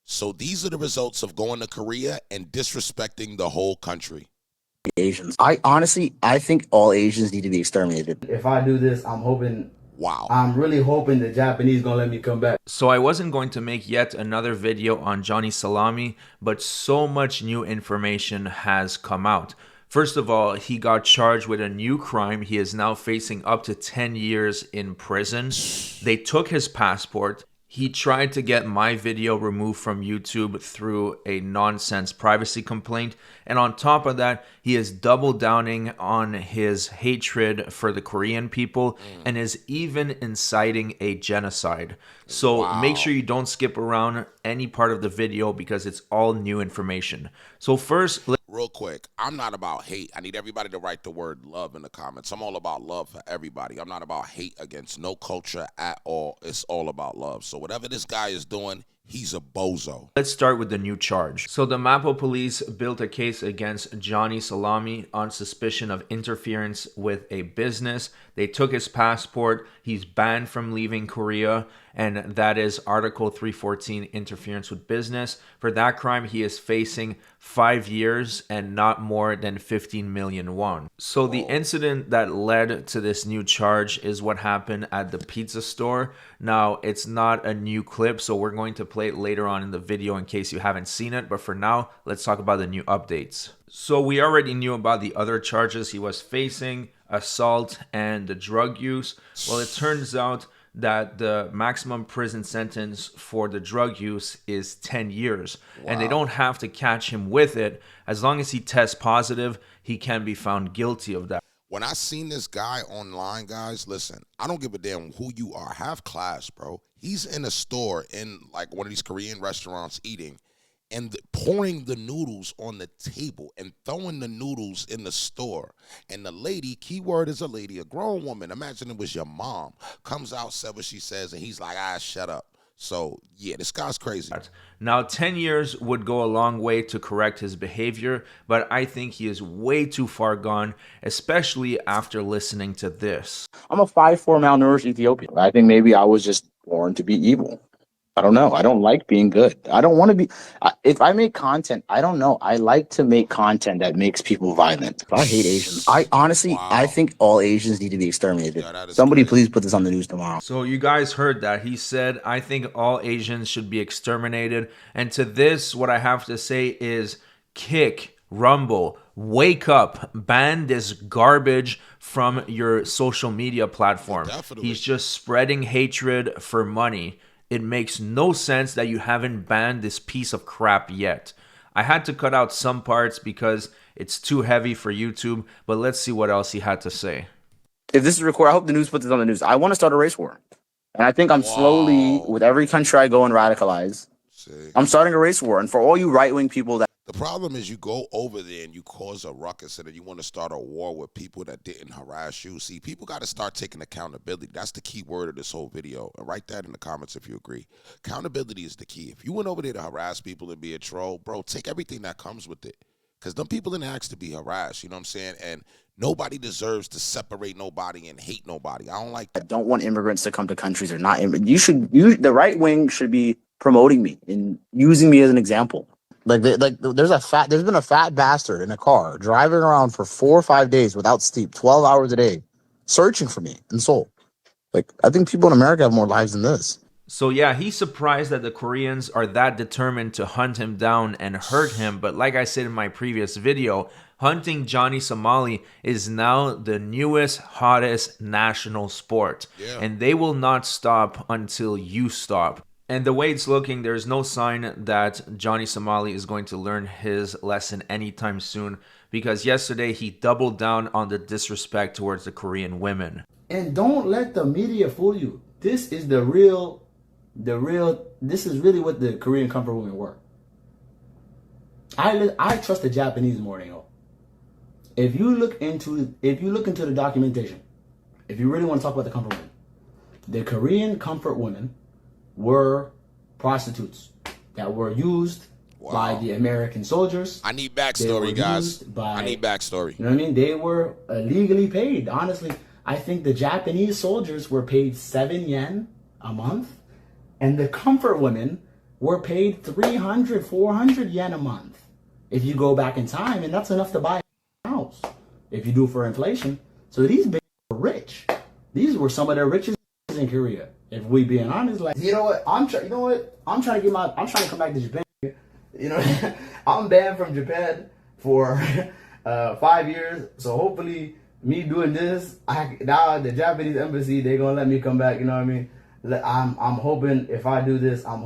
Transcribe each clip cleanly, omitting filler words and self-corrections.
So these are the results of going to Korea and disrespecting the whole country. Asians. I think all Asians need to be exterminated. If I do this, Wow. I'm really hoping the Japanese gonna let me come back. So I wasn't going to make yet another video on Johnnysomali, but so much new information has come out. First of all, he got charged with a new crime. He is now facing up to 10 years in prison. They took his passport. He tried to get my video removed from YouTube through a nonsense privacy complaint. And on top of that, he is double downing on his hatred for the Korean people and is even inciting a genocide. So make sure you don't skip around any part of the video because it's all new information. So first, Real quick, I'm not about hate. I need everybody to write the word love in the comments. I'm all about love for everybody. I'm not about hate against no culture at all. It's all about love. So whatever this guy is doing, he's a bozo. let's start with the new charge. So the Mapo police built a case against Johnnysomali on suspicion of interference with a business. They took his passport. He's banned from leaving Korea, and that is Article 314, interference with business. For that crime, he is facing 5 years and not more than 15 million won. So the incident that led to this new charge is what happened at the pizza store. Now, it's not a new clip, so we're going to play it later on in the video in case you haven't seen it. But for now, let's talk about the new updates. So we already knew about the other charges he was facing, assault and the drug use. Well, it turns out that the maximum prison sentence for the drug use is 10 years. And they don't have to catch him with it. As long as he tests positive, he can be found guilty of that. When I seen this guy online, guys, listen, I don't give a damn who you are. Have class, bro. He's in a store in like one of these Korean restaurants eating and pouring the noodles on the table and throwing the noodles in the store. And the lady, keyword is a lady, a grown woman, imagine it was your mom, comes out, said what she says, and he's like, shut up. So, yeah, this guy's crazy. Now, 10 years would go a long way to correct his behavior, but I think he is way too far gone, especially after listening to this. I'm a 5'4" malnourished Ethiopian. I think maybe I was just born to be evil. I don't know. I don't like being good. I don't want to be. If I make content, I don't know. I like to make content that makes people violent. I hate Asians. I think all Asians need to be exterminated. Somebody please put this on the news tomorrow. So you guys heard that. He said, I think all Asians should be exterminated. And to this, what I have to say is kick, rumble, wake up, ban this garbage from your social media platform. He's just spreading hatred for money. It makes no sense that you haven't banned this piece of crap yet. I had to cut out some parts because it's too heavy for YouTube, but let's see what else he had to say. If this is recorded, I hope the news puts this on the news. I want to start a race war. And I think I'm slowly, with every country I go and radicalize, I'm starting a race war. And for all you right-wing people that The problem is you go over there and you cause a ruckus and then you want to start a war with people that didn't harass you. See, people got to start taking accountability. That's the key word of this whole video. And write that in the comments if you agree. Accountability is the key. If you went over there to harass people and be a troll, bro, take everything that comes with it. Because them people didn't ask to be harassed, you know what I'm saying? And nobody deserves to separate nobody and hate nobody. I don't like that. don't want immigrants to come to countries or not. The right wing should be promoting me and using me as an example. There's been a fat bastard in a car driving around for 4 or 5 days without sleep, 12 hours a day, searching for me in Seoul. I think people in America have more lives than this. So yeah, he's surprised that the Koreans are that determined to hunt him down and hurt him. But like I said in my previous video, hunting Johnnysomali is now the newest, hottest national sport. Yeah. And they will not stop until you stop. And the way it's looking, there's no sign that Johnnysomali is going to learn his lesson anytime soon, because yesterday he doubled down on the disrespect towards the Korean women. And don't let the media fool you. This is this is really what the Korean comfort women were. I trust the Japanese more than y'all. If you look into the documentation, if you really want to talk about the comfort women, the Korean comfort women were prostitutes that were used by the American soldiers. I need backstory, guys. I need backstory. You know what I mean? They were illegally paid. Honestly, I think the Japanese soldiers were paid 7 yen a month, and the comfort women were paid 300, 400 yen a month. If you go back in time, and that's enough to buy a house. If you do it for inflation. So these bitches were rich. These were some of the richest in Korea. If we being honest, like, you know what? I'm trying to come back to Japan. You know, I'm banned from Japan for 5 years. So hopefully, me doing this, now the Japanese embassy, they're gonna let me come back. You know what I mean? I'm hoping if I do this, I'm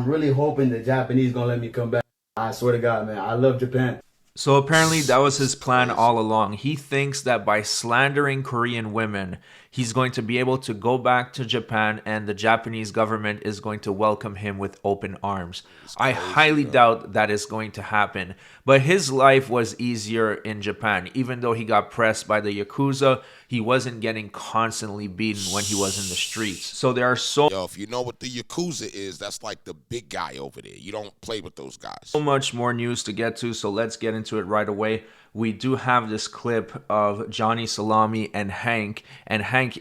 really hoping the Japanese gonna let me come back. I swear to God, man, I love Japan. So apparently that was his plan all along. He thinks that by slandering Korean women, he's going to be able to go back to Japan and the Japanese government is going to welcome him with open arms. I highly doubt that is going to happen. But his life was easier in Japan. Even though he got pressed by the Yakuza, he wasn't getting constantly beaten when he was in the streets. So there are Yo, if you know what the Yakuza is, that's like the big guy over there. You don't play with those guys. So much more news to get to, so let's get into it right away. We do have this clip of Johnnysomali and Hank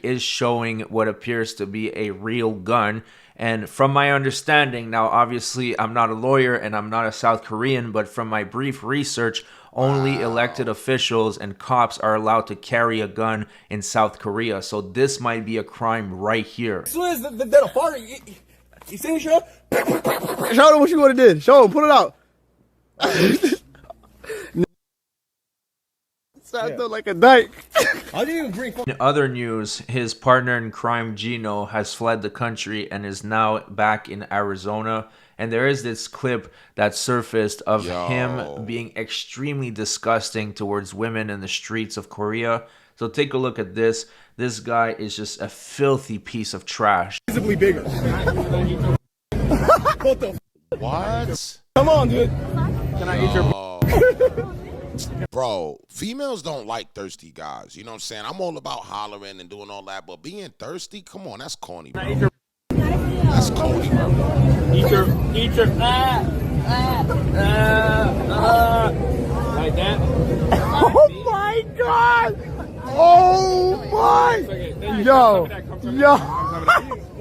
is showing what appears to be a real gun. And from my understanding, now obviously I'm not a lawyer and I'm not a South Korean, but from my brief research, only elected officials and cops are allowed to carry a gun in South Korea. So this might be a crime right here. As soon as they're far, you see, show them what you would have did. Show them, put it out. Sat there like a dyke. In other news, his partner in crime, Gino, has fled the country and is now back in Arizona. And there is this clip that surfaced of him being extremely disgusting towards women in the streets of Korea. So take a look at this. This guy is just a filthy piece of trash. Visibly bigger. What? Come on, dude. Can I eat your... Bro, females don't like thirsty guys. You know what I'm saying? I'm all about hollering and doing all that, but being thirsty, come on, that's corny, bro. That's corny, bro. Eat your, like that. Oh my God! Oh my! Yo!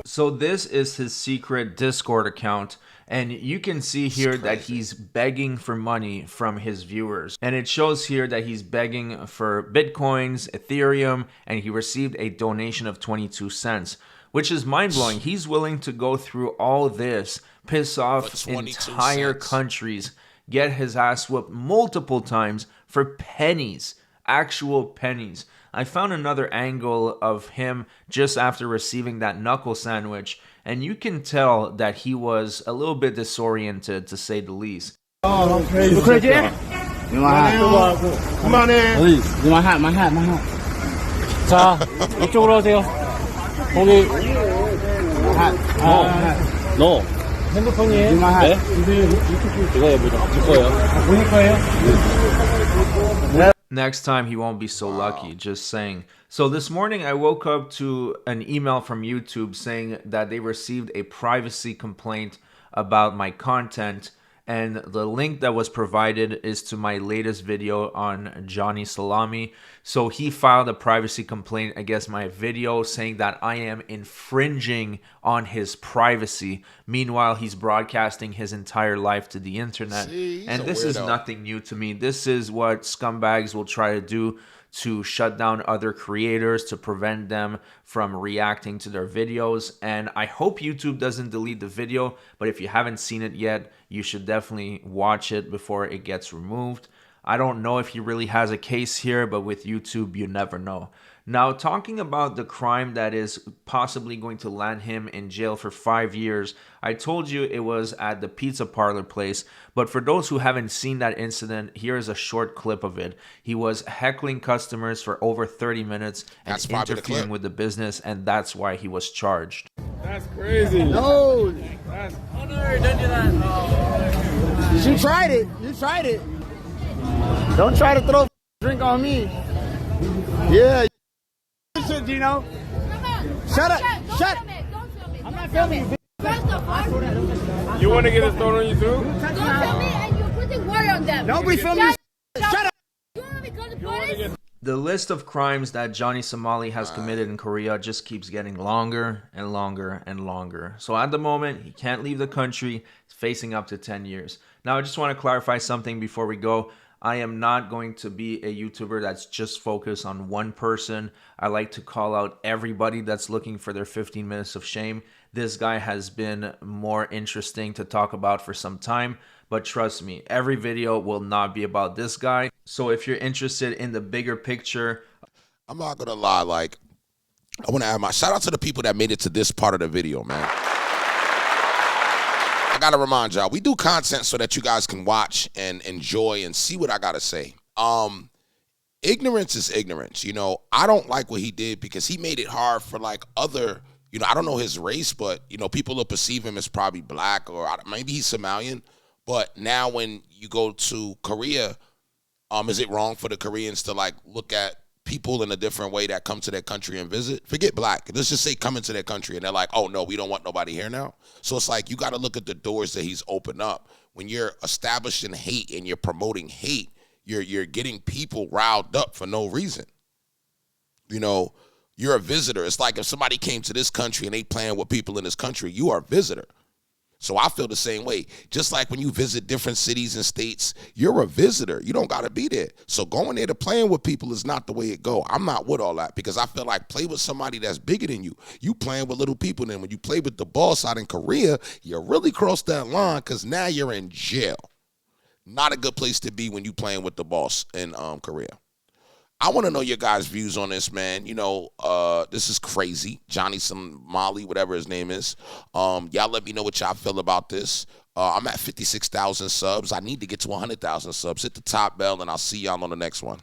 So this is his secret Discord account. And you can see here that he's begging for money from his viewers. And it shows here that he's begging for Bitcoins, Ethereum, and he received a donation of 22 cents, which is mind-blowing. He's willing to go through all this, piss off entire countries, get his ass whooped multiple times for pennies, actual pennies. I found another angle of him just after receiving that knuckle sandwich, and you can tell that he was a little bit disoriented, to say the least. Oh, I'm crazy. You crazy? You my hat. Come on in. Please. You my hat. 자, 이쪽으로 오세요. 거기 hat. 너 핸드폰이에요? You my hat. 이거요, 제 거예요. 보낼 거예요? Next time he won't be so lucky, just saying. So this morning I woke up to an email from YouTube saying that they received a privacy complaint about my content, and the link that was provided is to my latest video on Johnnysomali. So he filed a privacy complaint against my video saying that I am infringing on his privacy. Meanwhile, he's broadcasting his entire life to the internet. And this is nothing new to me. This is what scumbags will try to do to shut down other creators, to prevent them from reacting to their videos. And I hope YouTube doesn't delete the video, but if you haven't seen it yet, you should definitely watch it before it gets removed. I don't know if he really has a case here, but with YouTube, you never know. Now, talking about the crime that is possibly going to land him in jail for 5 years, I told you it was at the pizza parlor place, but for those who haven't seen that incident, here's a short clip of it. He was heckling customers for over 30 minutes and interfering with the business, and that's why he was charged. That's crazy. No. That's... Oh no, don't do that. Oh. You tried it. Don't try to throw a drink on me. Yeah. Shit, Gino. Shut up. Shut up. I'm not filming you. You want to get it thrown on you too? Don't tell me, and you're putting water on them. Nobody filming you. Shut up. You want to call the police? The list of crimes that Johnnysomali has committed in Korea just keeps getting longer and longer and longer. So at the moment, he can't leave the country. He's facing up to 10 years. Now, I just want to clarify something before we go. I am not going to be a YouTuber that's just focused on one person. I like to call out everybody that's looking for their 15 minutes of shame. This guy has been more interesting to talk about for some time. But trust me, every video will not be about this guy. So if you're interested in the bigger picture, I'm not gonna lie, like, I wanna add my shout out to the people that made it to this part of the video, man. I gotta remind y'all, we do content so that you guys can watch and enjoy and see what I gotta say. Ignorance is ignorance. You know, I don't like what he did because he made it hard for like other, you know, I don't know his race, but you know, people will perceive him as probably black or maybe he's Somalian. But now when you go to Korea, is it wrong for the Koreans to like look at people in a different way that come to their country and visit? Forget black. Let's just say come into their country and they're like, oh no, we don't want nobody here now. So it's like you got to look at the doors that he's opened up. When you're establishing hate and you're promoting hate, you're getting people riled up for no reason. You know, you're a visitor. It's like if somebody came to this country and they playing with people in this country, you are a visitor. So I feel the same way. Just like when you visit different cities and states, you're a visitor. You don't got to be there. So going there to playing with people is not the way it go. I'm not with all that because I feel like play with somebody that's bigger than you. You playing with little people. Then when you play with the boss out in Korea, you really cross that line because now you're in jail. Not a good place to be when you playing with the boss in Korea. I want to know your guys' views on this, man. You know, this is crazy. Johnnysomali, whatever his name is. Y'all let me know what y'all feel about this. I'm at 56,000 subs. I need to get to 100,000 subs. Hit the top bell, and I'll see y'all on the next one.